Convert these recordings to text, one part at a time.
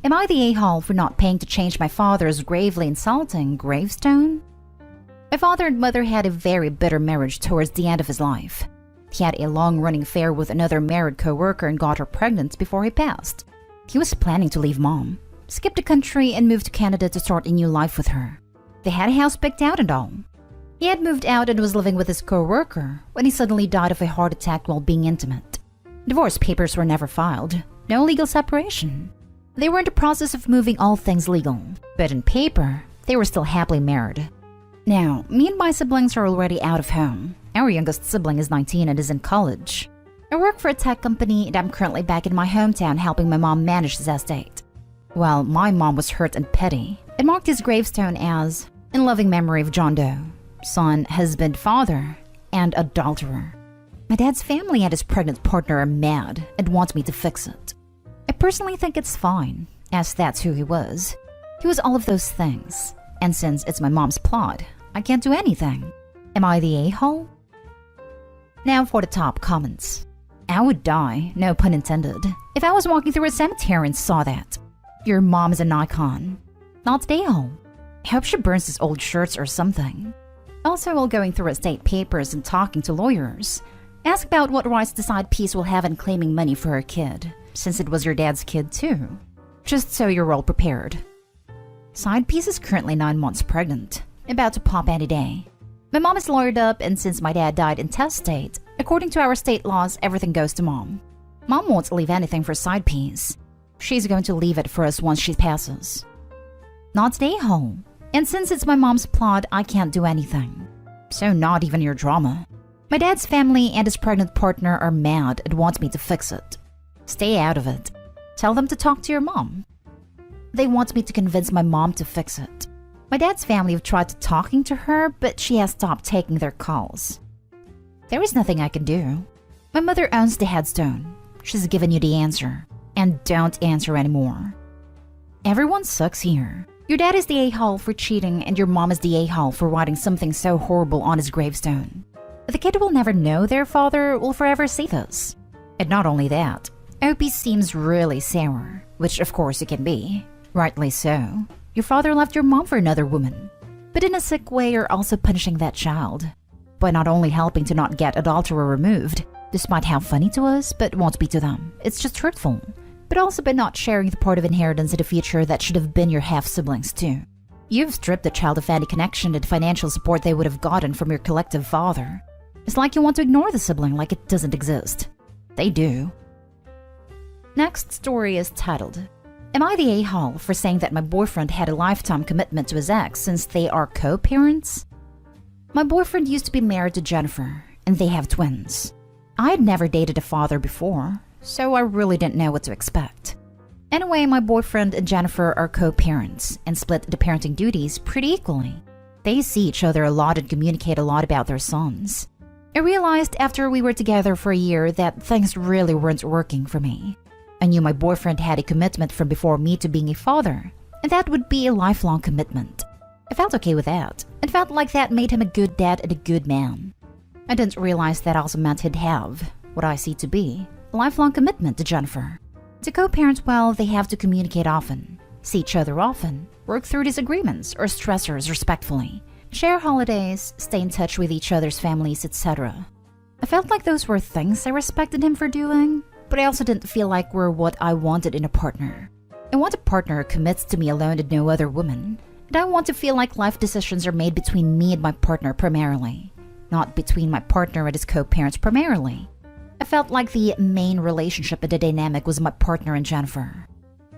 Am I the a-hole for not paying to change my father's gravely insulting gravestone? My father and mother had a very bitter marriage towards the end of his life. He had a long-running affair with another married co-worker and got her pregnant before he passed. He was planning to leave mom, skip the country, and move to Canada to start a new life with her. They had a house picked out and all. He had moved out and was living with his co-worker when he suddenly died of a heart attack while being intimate. Divorce papers were never filed. No legal separation. They were in the process of moving all things legal, but in paper, they were still happily married. Now, me and my siblings are already out of home. Our youngest sibling is 19 and is in college. I work for a tech company and I'm currently back in my hometown helping my mom manage this estate. Well, my mom was hurt and petty. It marked his gravestone as, in loving memory of John Doe, son, husband, father, and adulterer. My dad's family and his pregnant partner are mad and want me to fix it. I personally think it's fine, as that's who he was. He was all of those things, and since it's my mom's plot, I can't do anything. Am I the a-hole? Now for the top comments. I would die, no pun intended, if I was walking through a cemetery and saw that. Your mom is an icon, not the a-hole. I hope she burns his old shirts or something. Also, while going through estate papers and talking to lawyers, ask about what rights the side piece will have in claiming money for her kid, since it was your dad's kid too. Just so you're all prepared. Side piece is currently 9 months pregnant, about to pop any day. My mom is lawyered up, and since my dad died intestate, according to our state laws, everything goes to mom. Mom won't leave anything for side piece. She's going to leave it for us once she passes. Not the a-hole. And since it's my mom's plot, I can't do anything. So not even your drama. My dad's family and his pregnant partner are mad and want me to fix it. Stay out of it. Tell them to talk to your mom. They want me to convince my mom to fix it. My dad's family have tried talking to her, but she has stopped taking their calls. There is nothing I can do. My mother owns the headstone. She's given you the answer. And don't answer anymore. Everyone sucks here. Your dad is the a-hole for cheating, and your mom is the a-hole for writing something so horrible on his gravestone. The kid will never know their father will forever see this. And not only that, Opie seems really sour, which of course it can be. Rightly so. Your father left your mom for another woman. But in a sick way, you're also punishing that child. By not only helping to not get adulterer removed, despite how funny to us, but won't be to them. It's just hurtful. But also by not sharing the part of inheritance in the future that should have been your half-siblings too. You've stripped the child of any connection and financial support they would have gotten from your collective father. It's like you want to ignore the sibling like it doesn't exist. They do. Next story is titled, Am I the a-hole for saying that my boyfriend had a lifetime commitment to his ex since they are co-parents? My boyfriend used to be married to Jennifer, and they have twins. I had never dated a father before, so I really didn't know what to expect. Anyway, my boyfriend and Jennifer are co-parents and split the parenting duties pretty equally. They see each other a lot and communicate a lot about their sons. I realized after we were together for a year that things really weren't working for me. I knew my boyfriend had a commitment from before me to being a father, and that would be a lifelong commitment. I felt okay with that, and felt like that made him a good dad and a good man. I didn't realize that also meant he'd have, what I see to be, a lifelong commitment to Jennifer. To co-parent well, they have to communicate often, see each other often, work through disagreements or stressors respectfully, share holidays, stay in touch with each other's families, etc. I felt like those were things I respected him for doing, but I also didn't feel like were what I wanted in a partner. I want a partner who commits to me alone and no other woman, and I want to feel like life decisions are made between me and my partner primarily, not between my partner and his co-parents primarily. I felt like the main relationship and the dynamic was my partner and Jennifer.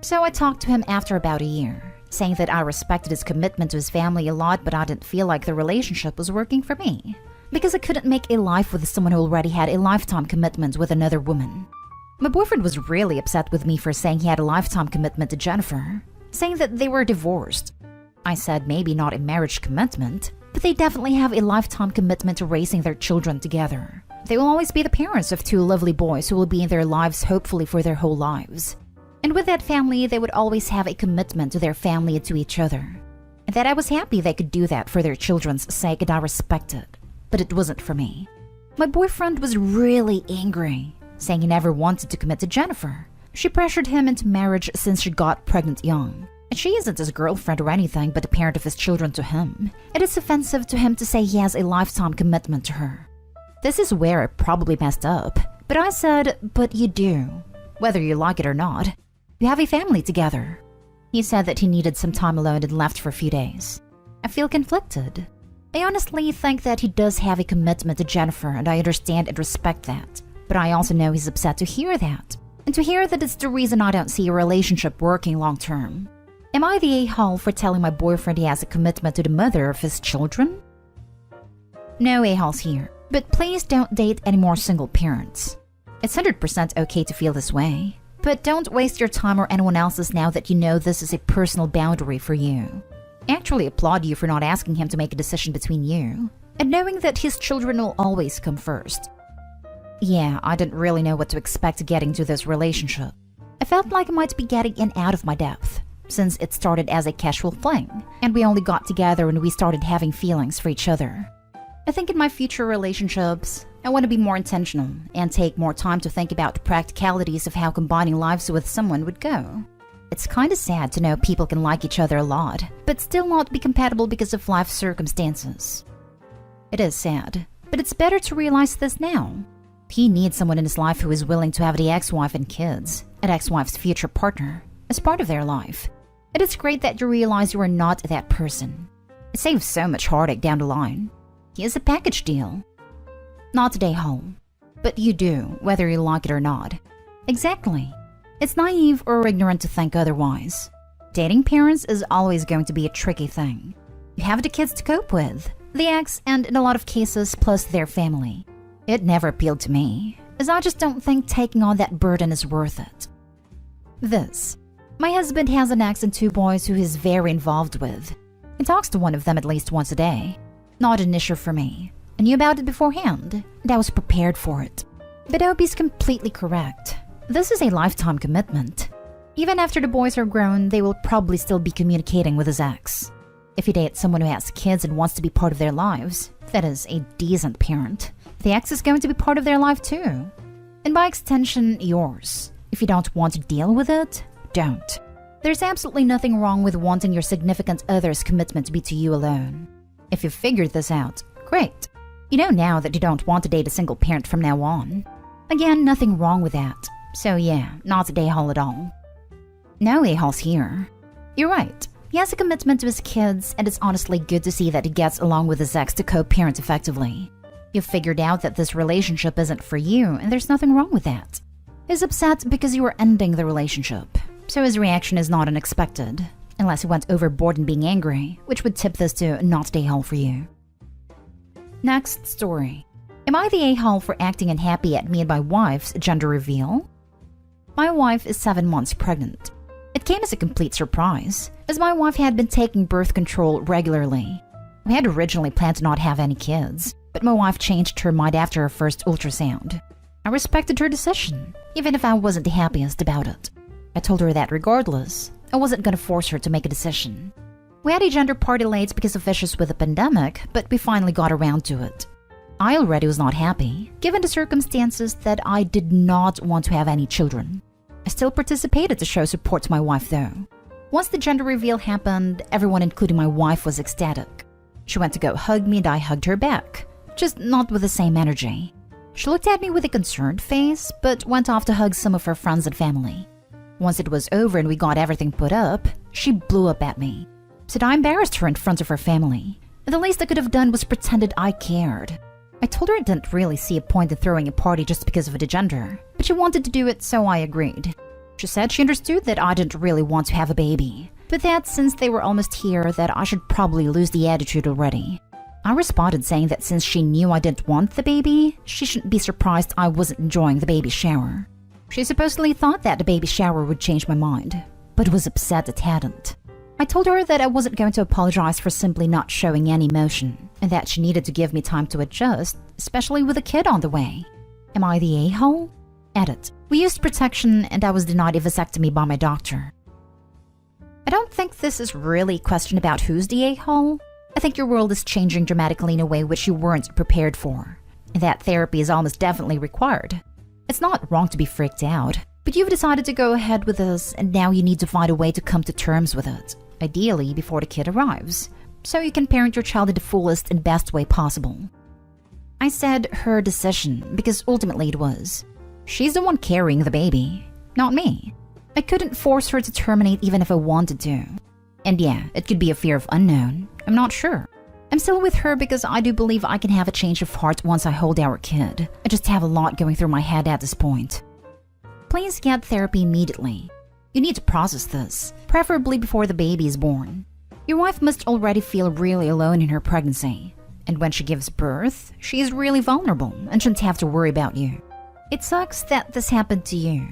So I talked to him after about a year, saying that I respected his commitment to his family a lot, but I didn't feel like the relationship was working for me, because I couldn't make a life with someone who already had a lifetime commitment with another woman. My boyfriend was really upset with me for saying he had a lifetime commitment to Jennifer, saying that they were divorced. I said maybe not a marriage commitment, but they definitely have a lifetime commitment to raising their children together. They will always be the parents of two lovely boys who will be in their lives hopefully for their whole lives. And with that family, they would always have a commitment to their family and to each other. And that I was happy they could do that for their children's sake, and I respect it. But it wasn't for me. My boyfriend was really angry, saying he never wanted to commit to Jennifer, She pressured him into marriage since she got pregnant young. And she isn't his girlfriend or anything but a parent of his children to him. It is offensive to him to say he has a lifetime commitment to her. This is where I probably messed up. But I said, but you do. Whether you like it or not. You have a family together. He said that he needed some time alone and left for a few days. I feel conflicted. I honestly think that he does have a commitment to Jennifer, and I understand and respect that. But I also know he's upset to hear that. And to hear that it's the reason I don't see a relationship working long term. Am I the a-hole for telling my boyfriend he has a commitment to the mother of his children? No a-holes here, but please don't date any more single parents. It's 100% okay to feel this way, but don't waste your time or anyone else's now that you know this is a personal boundary for you. I actually applaud you for not asking him to make a decision between you, and knowing that his children will always come first. Yeah, I didn't really know what to expect getting to this relationship. I felt like I might be getting in out of my depth, since it started as a casual fling, and we only got together when we started having feelings for each other. I think in my future relationships, I want to be more intentional and take more time to think about the practicalities of how combining lives with someone would go. It's kinda sad to know people can like each other a lot, but still not be compatible because of life circumstances. It is sad, but it's better to realize this now. He needs someone in his life who is willing to have the ex-wife and kids, an ex-wife's future partner, as part of their life. It is great that you realize you are not that person. It saves so much heartache down the line. He is a package deal. Not today, home. But you do, whether you like it or not. Exactly. It's naive or ignorant to think otherwise. Dating parents is always going to be a tricky thing. You have the kids to cope with, the ex, and in a lot of cases, plus their family. It never appealed to me, as I just don't think taking on that burden is worth it. This. My husband has an ex and 2 boys who he's very involved with. He talks to one of them at least once a day. Not an issue for me. I knew about it beforehand, and I was prepared for it. But Opie's completely correct. This is a lifetime commitment. Even after the boys are grown, they will probably still be communicating with his ex. If you date someone who has kids and wants to be part of their lives, that is a decent parent, the ex is going to be part of their life too. And by extension, yours. If you don't want to deal with it, don't. There's absolutely nothing wrong with wanting your significant other's commitment to be to you alone. If you've figured this out, great. You know now that you don't want to date a single parent from now on. Again, nothing wrong with that. So yeah, not a day-hole at all. No a-holes here. You're right. He has a commitment to his kids, and it's honestly good to see that he gets along with his ex to co-parent effectively. You've figured out that this relationship isn't for you, and there's nothing wrong with that. He's upset because you are ending the relationship, so his reaction is not unexpected, unless he went overboard in being angry, which would tip this to not a day-hole for you. Next story. Am I the a-hole for acting unhappy at me and my wife's gender reveal? My wife is 7 months pregnant. It came as a complete surprise, as my wife had been taking birth control regularly. We had originally planned to not have any kids, but my wife changed her mind after her first ultrasound. I respected her decision, even if I wasn't the happiest about it. I told her that regardless, I wasn't going to force her to make a decision. We had a gender party late because of issues with the pandemic, but we finally got around to it. I already was not happy, given the circumstances that I did not want to have any children. I still participated to show support to my wife though. Once the gender reveal happened, everyone including my wife was ecstatic. She went to go hug me and I hugged her back, just not with the same energy. She looked at me with a concerned face, but went off to hug some of her friends and family. Once it was over and we got everything put up, she blew up at me. Said I embarrassed her in front of her family. The least I could have done was pretended I cared. I told her I didn't really see a point in throwing a party just because of the gender, but she wanted to do it, so I agreed. She said she understood that I didn't really want to have a baby, but that since they were almost here that I should probably lose the attitude already. I responded saying that since she knew I didn't want the baby, she shouldn't be surprised I wasn't enjoying the baby shower. She supposedly thought that the baby shower would change my mind, but was upset it hadn't. I told her that I wasn't going to apologize for simply not showing any emotion, and that she needed to give me time to adjust, especially with a kid on the way. Am I the a-hole? Edit. We used protection and I was denied a vasectomy by my doctor. I don't think this is really a question about who's the a-hole. I think your world is changing dramatically in a way which you weren't prepared for, and that therapy is almost definitely required. It's not wrong to be freaked out, But you've decided to go ahead with this, and now you need to find a way to come to terms with it, ideally before the kid arrives, so you can parent your child in the fullest and best way possible. I said her decision because ultimately it was. She's the one carrying the baby, not me. I couldn't force her to terminate even if I wanted to. And yeah, it could be a fear of unknown. I'm not sure. I'm still with her because I do believe I can have a change of heart once I hold our kid. I just have a lot going through my head at this point. Please get therapy immediately. You need to process this, preferably before the baby is born. Your wife must already feel really alone in her pregnancy. And when she gives birth, she is really vulnerable and shouldn't have to worry about you. It sucks that this happened to you.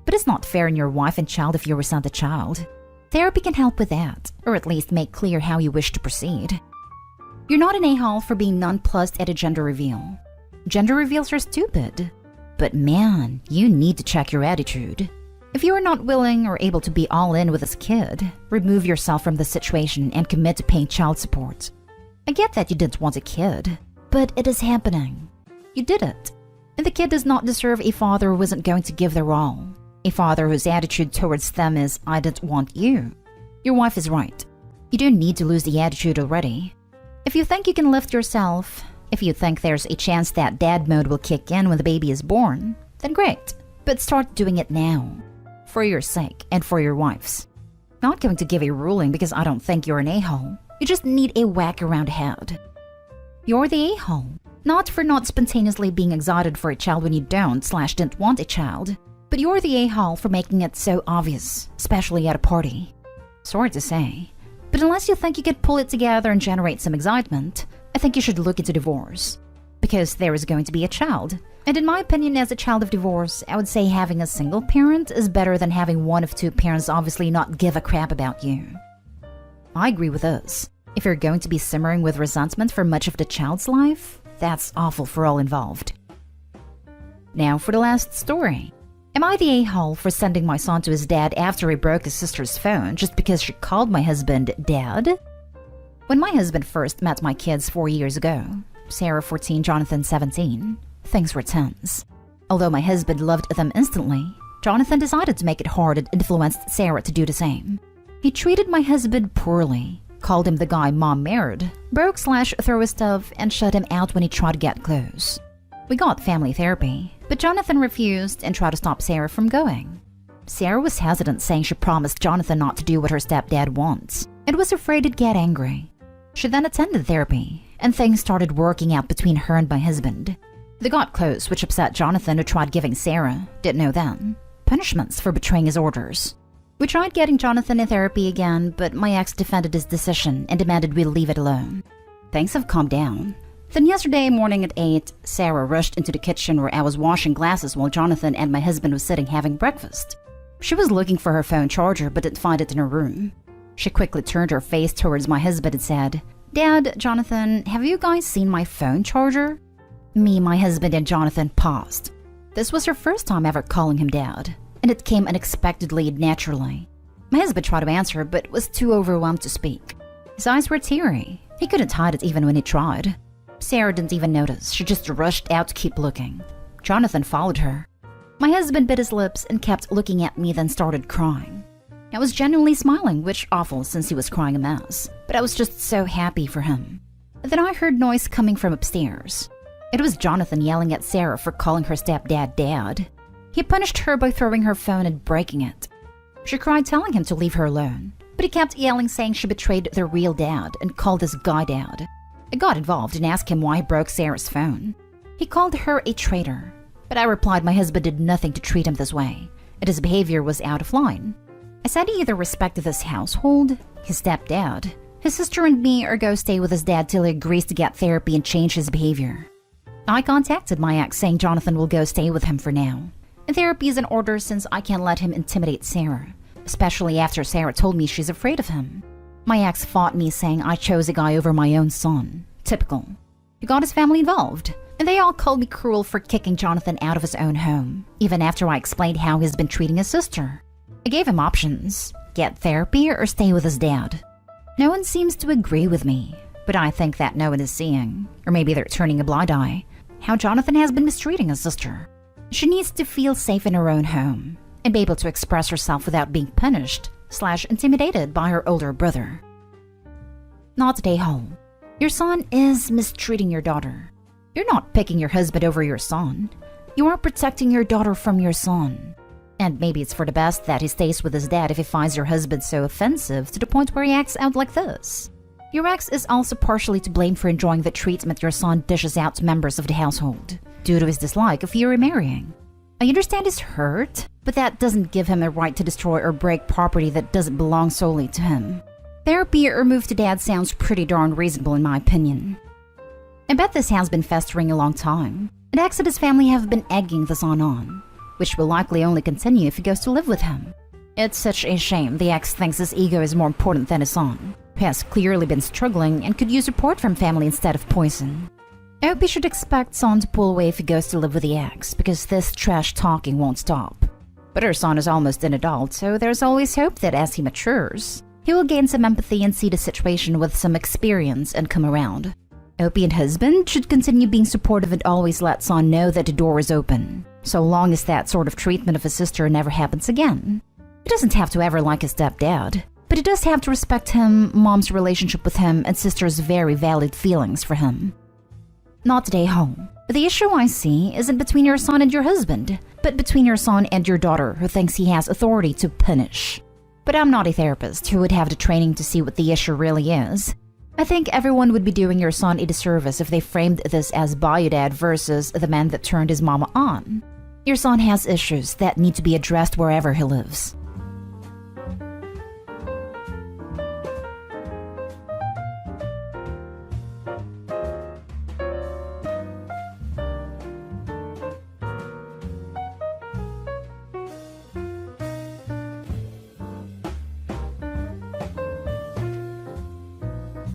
But it's not fair on your wife and child if you resent the child. Therapy can help with that, or at least make clear how you wish to proceed. You're not an a-hole for being nonplussed at a gender reveal. Gender reveals are stupid. But man, you need to check your attitude. If you are not willing or able to be all in with this kid, remove yourself from the situation and commit to paying child support. I get that you didn't want a kid, but it is happening. You did it. And the kid does not deserve a father who isn't going to give their all. A father whose attitude towards them is, I didn't want you. Your wife is right. You don't need to lose the attitude already. If you think you can lift yourself, if you think there's a chance that dad mode will kick in when the baby is born, then great. But start doing it now. For your sake and for your wife's. Not going to give a ruling because I don't think you're an a-hole. You just need a whack around head. You're the a-hole. Not for not spontaneously being excited for a child when you don't/didn't want a child. But you're the a-hole for making it so obvious, especially at a party. Sorry to say. But unless you think you could pull it together and generate some excitement, I think you should look into divorce. Because there is going to be a child. And in my opinion, as a child of divorce, I would say having a single parent is better than having one of two parents obviously not give a crap about you. I agree with this. If you're going to be simmering with resentment for much of the child's life, that's awful for all involved. Now for the last story. Am I the a-hole for sending my son to his dad after he broke his sister's phone just because she called my husband Dad? When my husband first met my kids 4 years ago, Sarah 14, Jonathan 17, things were tense. Although my husband loved them instantly, Jonathan decided to make it hard and influenced Sarah to do the same. He treated my husband poorly, called him the guy mom married, broke/threw his stuff, and shut him out when he tried to get close. We got family therapy, but Jonathan refused and tried to stop Sarah from going. Sarah was hesitant, saying she promised Jonathan not to do what her stepdad wants, and was afraid he'd get angry. She then attended therapy, and things started working out between her and my husband. They got close, which upset Jonathan, who tried giving Sarah, didn't know then, punishments for betraying his orders. We tried getting Jonathan in therapy again, but my ex defended his decision and demanded we leave it alone. Things have calmed down. Then yesterday morning at 8, Sarah rushed into the kitchen where I was washing glasses while Jonathan and my husband was sitting having breakfast. She was looking for her phone charger but didn't find it in her room. She quickly turned her face towards my husband and said, Dad, Jonathan, have you guys seen my phone charger? Me, my husband, and Jonathan paused. This was her first time ever calling him Dad, and it came unexpectedly and naturally. My husband tried to answer but was too overwhelmed to speak. His eyes were teary. He couldn't hide it even when he tried. Sarah didn't even notice. She just rushed out to keep looking. Jonathan followed her. My husband bit his lips and kept looking at me, then started crying. I was genuinely smiling, which awful since he was crying a mess, but I was just so happy for him. Then I heard noise coming from upstairs. It was Jonathan yelling at Sarah for calling her stepdad Dad. He punished her by throwing her phone and breaking it. She cried, telling him to leave her alone, but he kept yelling, saying she betrayed their real dad and called this guy Dad. I got involved and asked him why he broke Sarah's phone. He called her a traitor, but I replied my husband did nothing to treat him this way, and his behavior was out of line. I said he either respected this household, his stepdad, his sister and me, or go stay with his dad till he agrees to get therapy and change his behavior. I contacted my ex saying Jonathan will go stay with him for now. And therapy is in order since I can't let him intimidate Sarah, especially after Sarah told me she's afraid of him. My ex fought me, saying I chose a guy over my own son. Typical. He got his family involved, and they all called me cruel for kicking Jonathan out of his own home, even after I explained how he's been treating his sister. I gave him options: get therapy or stay with his dad. No one seems to agree with me, but I think that no one is seeing, or maybe they're turning a blind eye, how Jonathan has been mistreating his sister. She needs to feel safe in her own home, and be able to express herself without being punished/intimidated by her older brother. Not today, home. Your son is mistreating your daughter. You're not picking your husband over your son. You are protecting your daughter from your son. And maybe it's for the best that he stays with his dad if he finds your husband so offensive to the point where he acts out like this. Your ex is also partially to blame for enjoying the treatment your son dishes out to members of the household, due to his dislike of you remarrying. I understand his hurt, but that doesn't give him the right to destroy or break property that doesn't belong solely to him. Therapy or move to dad sounds pretty darn reasonable in my opinion. I bet this has been festering a long time. The ex and his family have been egging the son on, which will likely only continue if he goes to live with him. It's such a shame the ex thinks his ego is more important than his son, who has clearly been struggling and could use support from family instead of poison. I hope he should expect son to pull away if he goes to live with the ex, because this trash talking won't stop. But her son is almost an adult, so there's always hope that as he matures, he will gain some empathy and see the situation with some experience and come around. Opie and husband should continue being supportive and always let son know that the door is open, so long as that sort of treatment of his sister never happens again. He doesn't have to ever like his stepdad, but he does have to respect him, mom's relationship with him, and sister's very valid feelings for him. Not today, home. The issue I see isn't between your son and your husband, but between your son and your daughter who thinks he has authority to punish. But I'm not a therapist who would have the training to see what the issue really is. I think everyone would be doing your son a disservice if they framed this as bio-dad versus the man that turned his mama on. Your son has issues that need to be addressed wherever he lives.